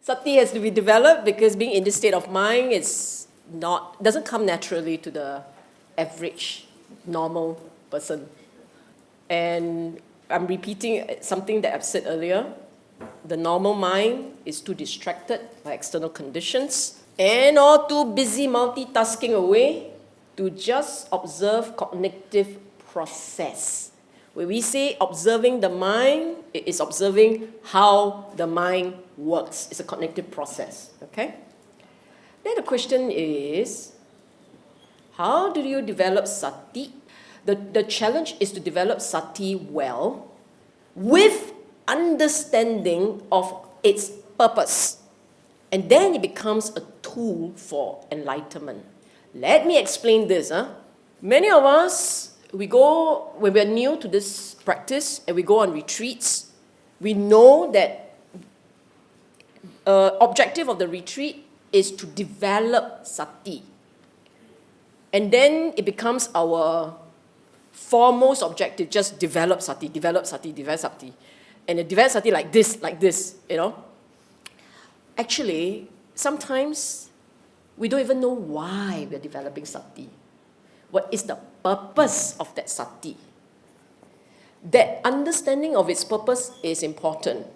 Sati has to be developed because being in this state of mind doesn't come naturally to the average, normal person. And I'm repeating something that I've said earlier. The normal mind is too distracted by external conditions and or too busy multitasking away to just observe cognitive process. When we say observing the mind, it is observing how the mind works. It's a cognitive process, okay? Then the question is, how do you develop sati? The challenge is to develop sati well with understanding of its purpose. And then it becomes a tool for enlightenment. Let me explain this. Many of us, when we're new to this practice and we go on retreats, we know that objective of the retreat is to develop sati. And then it becomes our foremost objective, just develop sati, develop sati, develop sati. And develop sati like this, you know. Actually, sometimes we don't even know why we're developing sati. What is the purpose of that sati? That understanding of its purpose is important.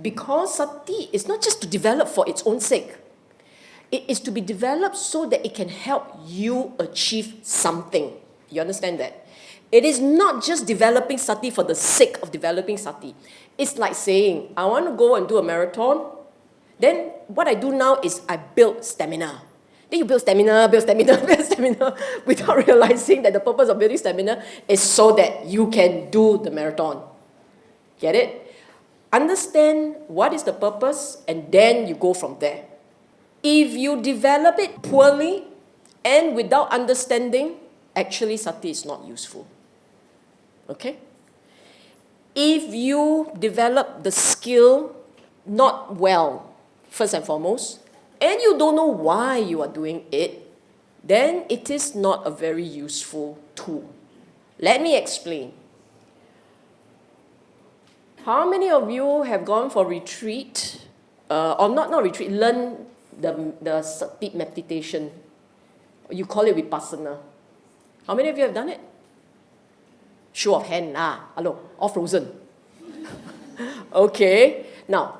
Because sati is not just to develop for its own sake. It is to be developed so that it can help you achieve something. You understand that? It is not just developing sati for the sake of developing sati. It's like saying, I want to go and do a marathon. Then what I do now is I build stamina. Then you build stamina without realizing that the purpose of building stamina is so that you can do the marathon. Get it? Understand what is the purpose and then you go from there. If you develop it poorly and without understanding, actually sati is not useful. Okay? If you develop the skill not well, first and foremost, and you don't know why you are doing it, then it is not a very useful tool. Let me explain. How many of you have gone for retreat, or not retreat, learn the sati meditation? You call it vipassana. How many of you have done it? Show of hand, hello, all frozen. Okay, now,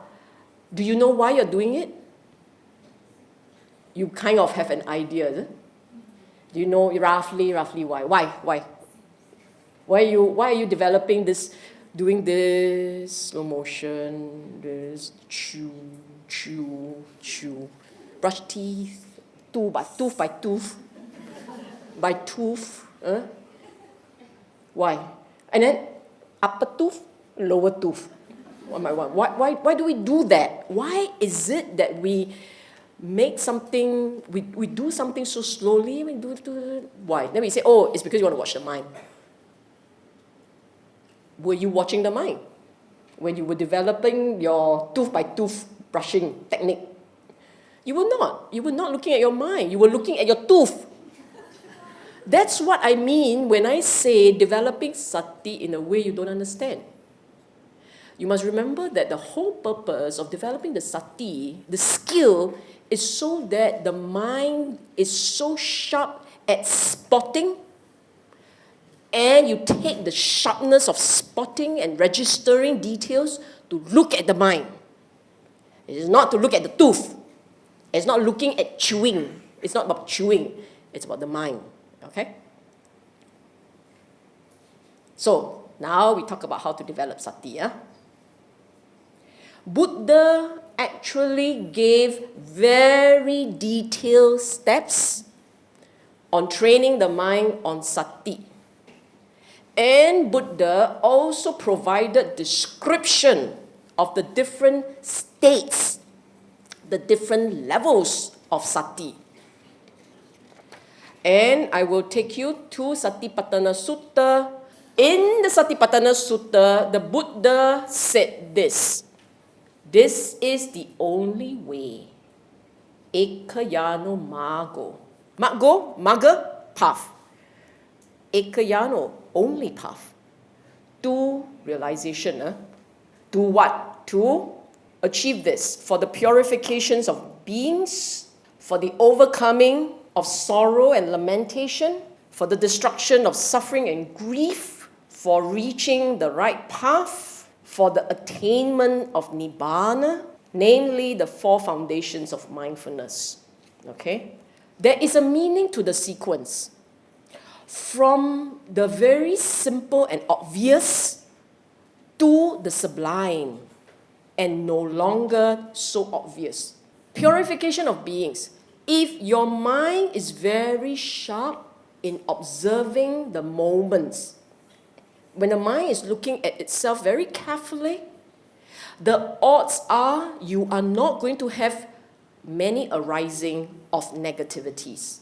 do you know why you're doing it? You kind of have an idea, is it? Do you know roughly why? Why? Why are you developing this, doing this slow motion, this chew, brush teeth, tooth by tooth, Why? And then upper tooth, lower tooth, one by one. Why do we do that? Why is it that we make something, we do something so slowly? Why? Then we say, oh, it's because you want to watch the mind. Were you watching the mind when you were developing your tooth by tooth brushing technique? You were not. You were not looking at your mind. You were looking at your tooth. That's what I mean when I say developing sati in a way you don't understand. You must remember that the whole purpose of developing the sati, the skill, is so that the mind is so sharp at spotting, and you take the sharpness of spotting and registering details to look at the mind. It is not to look at the tooth. It's not looking at chewing. It's not about chewing. It's about the mind. Okay? So, now we talk about how to develop sati. Buddha actually gave very detailed steps on training the mind on sati. And Buddha also provided description of the different states, the different levels of sati. And I will take you to Satipatthana Sutta. In the Satipatthana Sutta, the Buddha said this. This is the only way. Ekayano Mago. Magga, path. Ekayano, only path. To realization. To what? To achieve this for the purifications of beings, for the overcoming of sorrow and lamentation, for the destruction of suffering and grief, for reaching the right path, for the attainment of Nibbana, namely the four foundations of mindfulness. Okay? There is a meaning to the sequence. From the very simple and obvious to the sublime and no longer so obvious. Purification of beings. If your mind is very sharp in observing the moments, when the mind is looking at itself very carefully, the odds are you are not going to have many arising of negativities.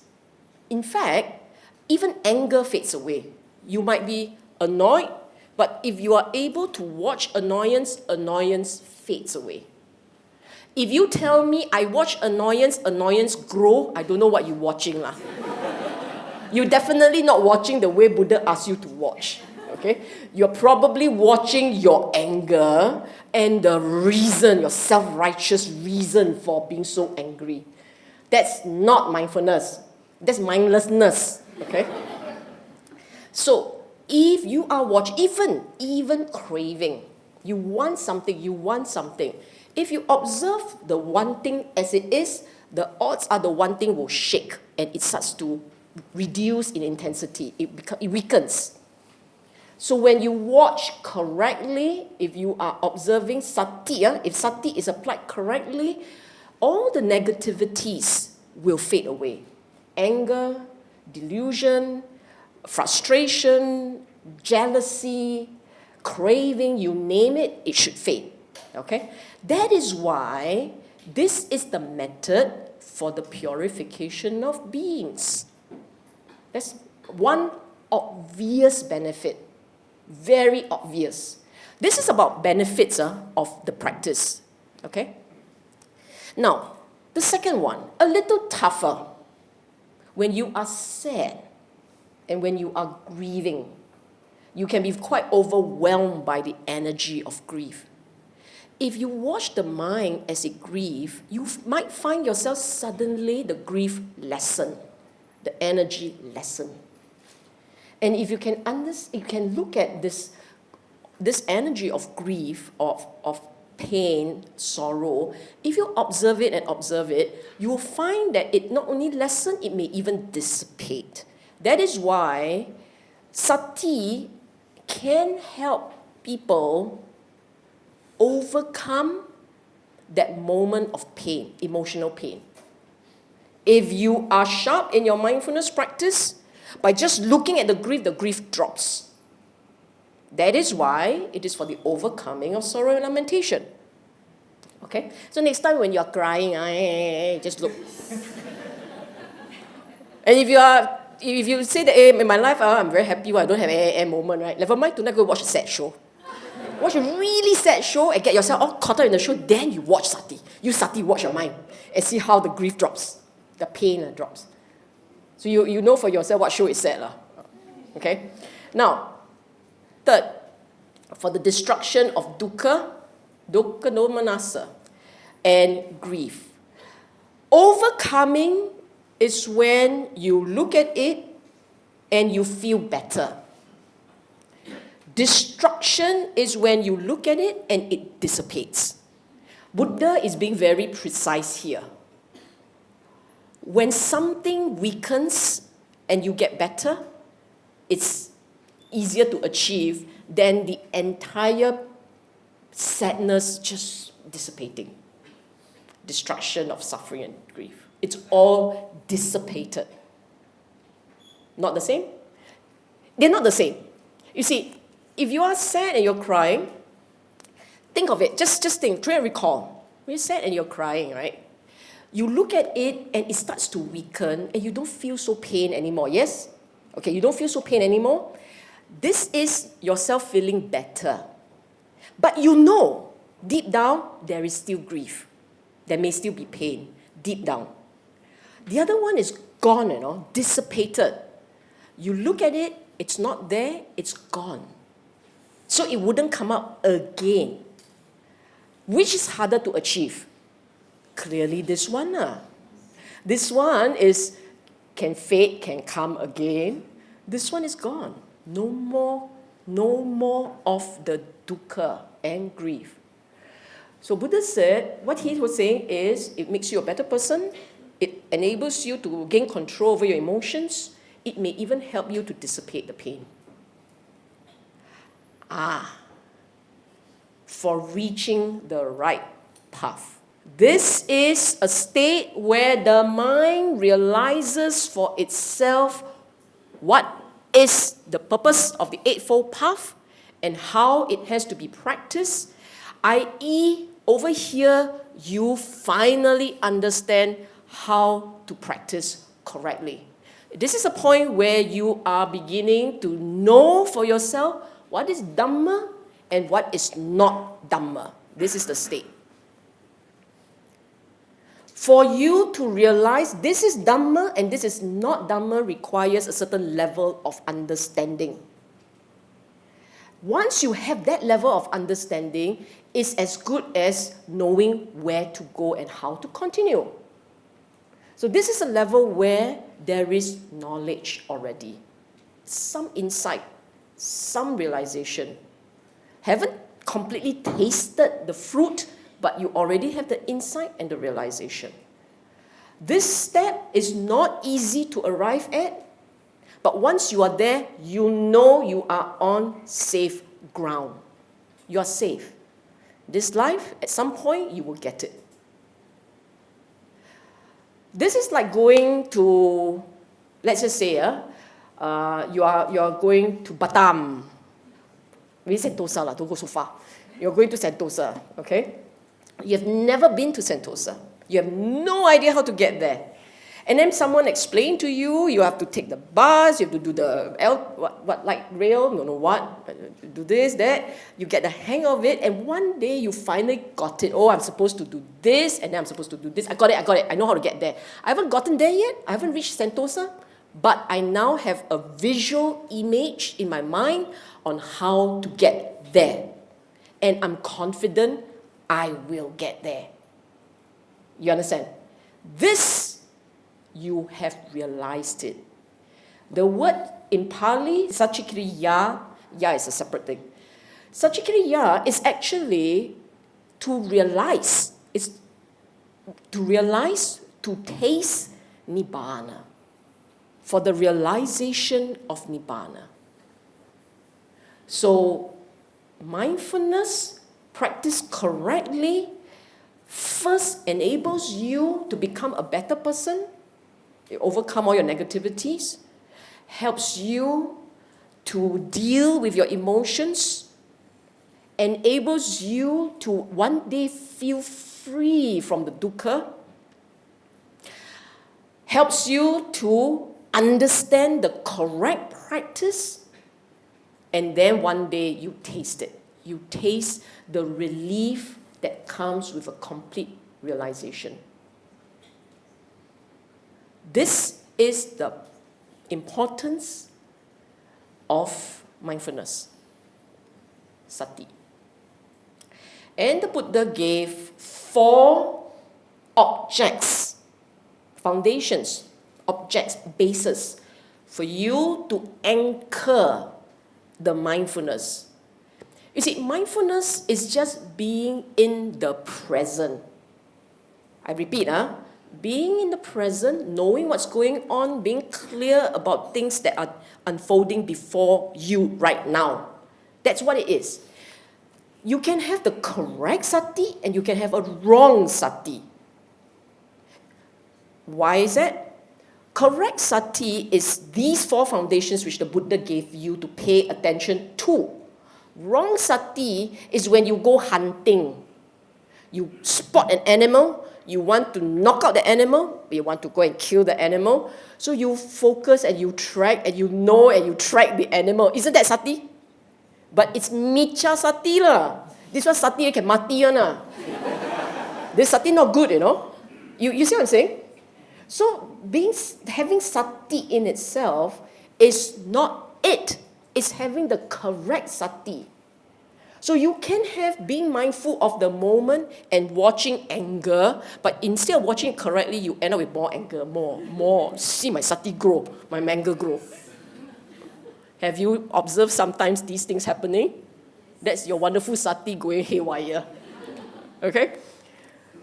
In fact, even anger fades away. You might be annoyed, but if you are able to watch annoyance, annoyance fades away. If you tell me I watch annoyance, annoyance grow, I don't know what you're watching lah. You're definitely not watching the way Buddha asked you to watch. Okay? You're probably watching your anger and the reason, your self-righteous reason for being so angry. That's not mindfulness. That's mindlessness. Okay? So, if you are even craving, you want something. If you observe the wanting as it is, the odds are the wanting will shake and it starts to reduce in intensity. It weakens. So when you watch correctly, if you are observing sati, if sati is applied correctly, all the negativities will fade away. Anger, delusion, frustration, jealousy, craving, you name it, it should fade. Okay? That is why this is the method for the purification of beings. That's one obvious benefit. Very obvious. This is about benefits of the practice. Okay? Now, the second one, a little tougher. When you are sad and when you are grieving, you can be quite overwhelmed by the energy of grief. If you watch the mind as it grieves, you might find yourself suddenly the grief lessen, the energy lessen. And if you can you can look at this energy of grief, of pain, sorrow, if you observe it, you will find that it not only lessen, it may even dissipate. That is why sati can help people overcome that moment of pain, emotional pain. If you are sharp in your mindfulness practice, by just looking at the grief drops. That is why it is for the overcoming of sorrow and lamentation. Okay? So next time when you're crying, just look. And if you say that in my life, I'm very happy, I don't have a moment, right? Never mind, tonight go watch a sad show. Watch a really sad show and get yourself all caught up in the show, then you watch sati. You sati, watch your mind and see how the grief drops, the pain drops. So you know for yourself what show is sad. Okay? Now, third, for the destruction of dukkha domanassa, and grief. Overcoming is when you look at it and you feel better. Destruction is when you look at it and it dissipates. Buddha is being very precise here. When something weakens and you get better, it's easier to achieve than the entire sadness just dissipating. Destruction of suffering and grief. It's all dissipated. Not the same? They're not the same. You see, if you are sad and you're crying, think of it. Just think, try and recall. When you're sad and you're crying, right? You look at it and it starts to weaken and you don't feel so pain anymore. Yes? Okay, you don't feel so pain anymore. This is yourself feeling better. But you know, deep down, there is still grief. There may still be pain, deep down. The other one is gone, dissipated. You look at it, it's not there, it's gone. So it wouldn't come up again. Which is harder to achieve? Clearly this one. This one is, can fade, can come again. This one is gone. No more of the dukkha and grief. So Buddha said, what he was saying is, it makes you a better person, it enables you to gain control over your emotions, it may even help you to dissipate the pain. For reaching the right path. This is a state where the mind realizes for itself what is the purpose of the Eightfold Path and how it has to be practiced, i.e., over here, you finally understand how to practice correctly. This is a point where you are beginning to know for yourself what is Dhamma and what is not Dhamma. This is the state. For you to realize this is Dhamma and this is not Dhamma requires a certain level of understanding. Once you have that level of understanding, it's as good as knowing where to go and how to continue. So this is a level where there is knowledge already. Some insight, some realization. Haven't completely tasted the fruit, but you already have the insight and the realization. This step is not easy to arrive at, but once you are there, you know you are on safe ground. You are safe. This life, at some point, you will get it. This is like going to, let's just say, you are going to Batam. Maybe Sentosa, don't go so far. You're going to Sentosa, okay? You have never been to Sentosa. You have no idea how to get there. And then someone explained to you, you have to take the bus, you have to do the light rail, do this, that. You get the hang of it, and one day you finally got it. Oh, I'm supposed to do this, and then I'm supposed to do this. I got it. I know how to get there. I haven't gotten there yet. I haven't reached Sentosa, but I now have a visual image in my mind on how to get there. And I'm confident I will get there. You understand? This, you have realized it. The word in Pali, Sachikriya, ya is a separate thing. Sachikriya is actually to realize. It's to realize, to taste Nibbana. For the realization of Nibbana. So, mindfulness, practiced correctly, first enables you to become a better person, overcome all your negativities, helps you to deal with your emotions, enables you to one day feel free from the dukkha, helps you to understand the correct practice, and then one day you taste it. You taste the relief that comes with a complete realization. This is the importance of mindfulness, sati. And the Buddha gave 4 objects, foundations, objects, bases, for you to anchor the mindfulness. You see, mindfulness is just being in the present. I repeat, being in the present, knowing what's going on, being clear about things that are unfolding before you right now. That's what it is. You can have the correct sati and you can have a wrong sati. Why is that? Correct sati is these 4 foundations which the Buddha gave you to pay attention to. Wrong sati is when you go hunting. You spot an animal, you want to knock out the animal, you want to go and kill the animal. So you focus and you track and you know and you track the animal. Isn't that sati? But it's miccha sati lah. This one sati you can mati one lah. This sati not good, You see what I'm saying? So having sati in itself is not it. It's having the correct sati. So you can have being mindful of the moment and watching anger, but instead of watching it correctly, you end up with more anger, more. See my sati grow, my mango grow. Have you observed sometimes these things happening? That's your wonderful sati going haywire. Okay?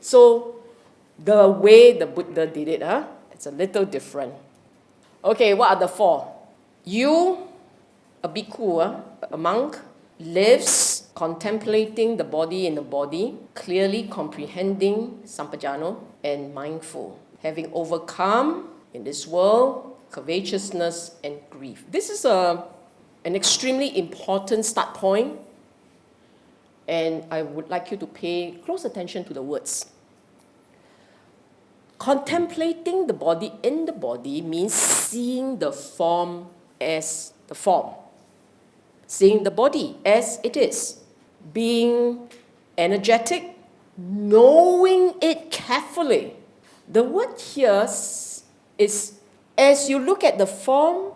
So the way the Buddha did it, it's a little different. Okay, what are the four? You, a bhikkhu, a monk, lives contemplating the body in the body, clearly comprehending sampajano and mindful, having overcome in this world covetousness and grief. This is an extremely important start point, and I would like you to pay close attention to the words. Contemplating the body in the body means seeing the form as the form. Seeing the body as it is. Being energetic, knowing it carefully. The word here is, as you look at the form,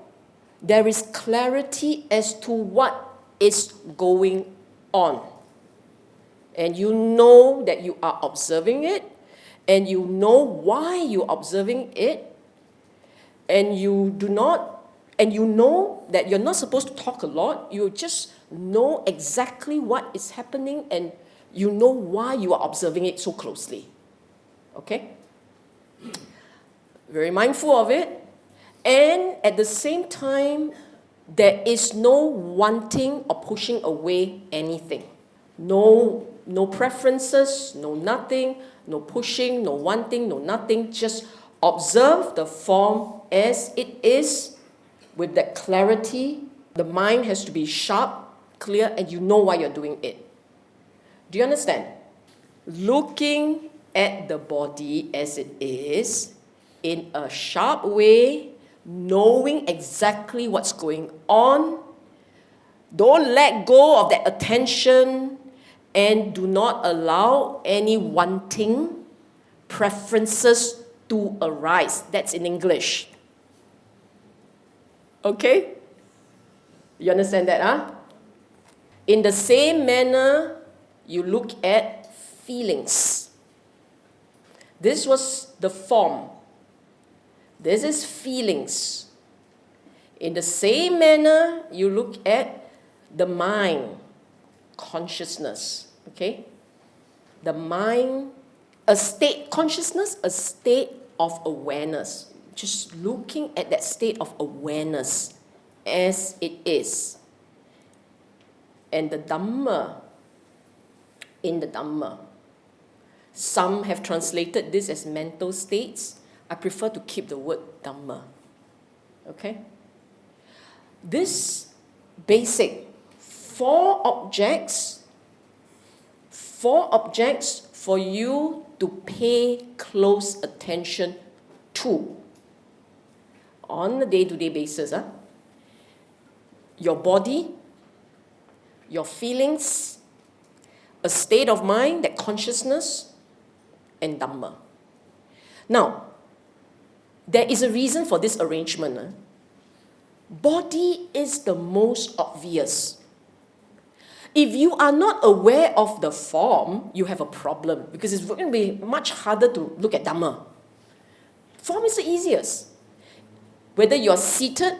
there is clarity as to what is going on. And you know that you are observing it, and you know why you're observing it, and you know that you're not supposed to talk a lot. You just know exactly what is happening, and you know why you are observing it so closely. Okay? Very mindful of it. And at the same time, there is no wanting or pushing away anything. No preferences, no nothing, no pushing, no wanting, no nothing. Just observe the form as it is with that clarity. The mind has to be sharp, clear, and you know why you're doing it. Do you understand? Looking at the body as it is in a sharp way, knowing exactly what's going on. Don't let go of that attention, and do not allow any wanting, preferences to arise. That's in English. Okay? You understand that, huh? In the same manner, you look at feelings. This was the form. This is feelings. In the same manner, you look at the mind, consciousness. Okay? The mind, a state, consciousness, a state of awareness. Just looking at that state of awareness as it is. And the Dhamma, in the Dhamma. Some have translated this as mental states. I prefer to keep the word Dhamma. Okay? This basic four objects for you to pay close attention to on a day-to-day basis. Your body, your feelings, a state of mind, that consciousness, and Dhamma. Now, there is a reason for this arrangement. Body is the most obvious. If you are not aware of the form, you have a problem, because it's going to be much harder to look at Dhamma. Form is the easiest. Whether you're seated,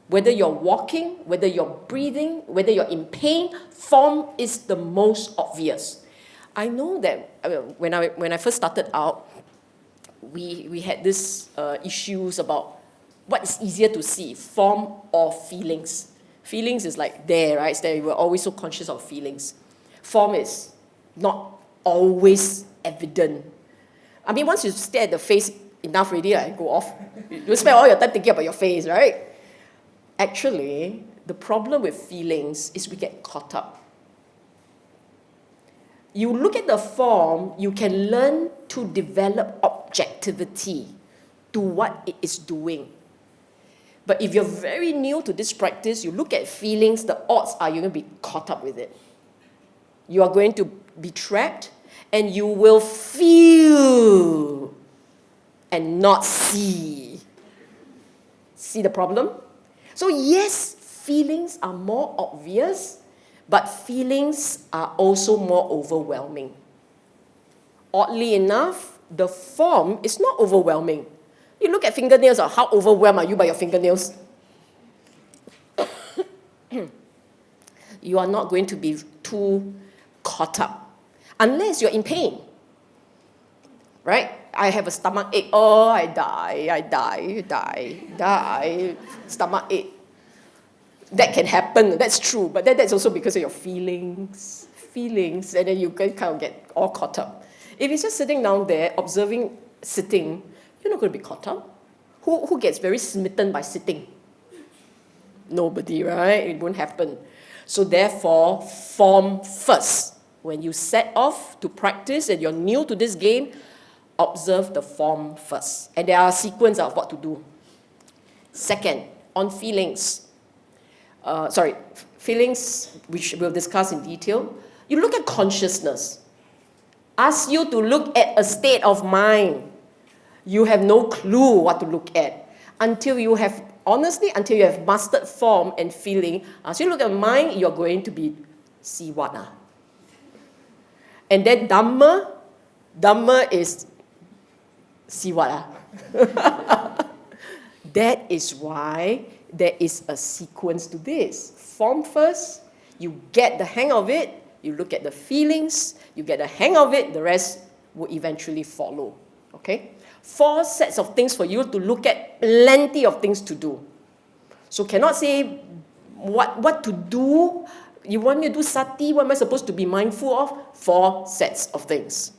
whether you're walking, whether you're breathing, whether you're in pain, form is the most obvious. I know that when I first started out, we had this issues about what is easier to see, form or feelings. Feelings is like there, right? It's there. We're always so conscious of feelings. Form is not always evident. I mean, once you stare at the face enough already, go off. You spend all your time thinking about your face, right? Actually, the problem with feelings is we get caught up. You look at the form, you can learn to develop objectivity to what it is doing. But if you're very new to this practice, you look at feelings, the odds are you're going to be caught up with it. You are going to be trapped, and you will feel and not see. See the problem? So yes, feelings are more obvious, but feelings are also more overwhelming. Oddly enough, the form is not overwhelming. You look at fingernails, how overwhelmed are you by your fingernails? You are not going to be too caught up, unless you're in pain, right? I have a stomach ache, oh, I die, stomach ache. That can happen, that's true, but that's also because of your feelings, and then you can kind of get all caught up. If it's just sitting down there, observing, sitting, you're not going to be caught up. Who gets very smitten by sitting? Nobody, right? It won't happen. So therefore, form first. When you set off to practice and you're new to this game, observe the form first. And there are a sequence of what to do. Second, on feelings. Feelings, which we'll discuss in detail. You look at consciousness. Ask you to look at a state of mind. You have no clue what to look at until you have mastered form and feeling. As you look at mind, you're going to see what? And then Dhamma is see what? That is why there is a sequence to this. Form first, you get the hang of it, you look at the feelings, you get the hang of it, the rest will eventually follow. Okay? 4 sets of things for you to look at, plenty of things to do. So cannot say what to do. You want me to do sati, what am I supposed to be mindful of? 4 sets of things.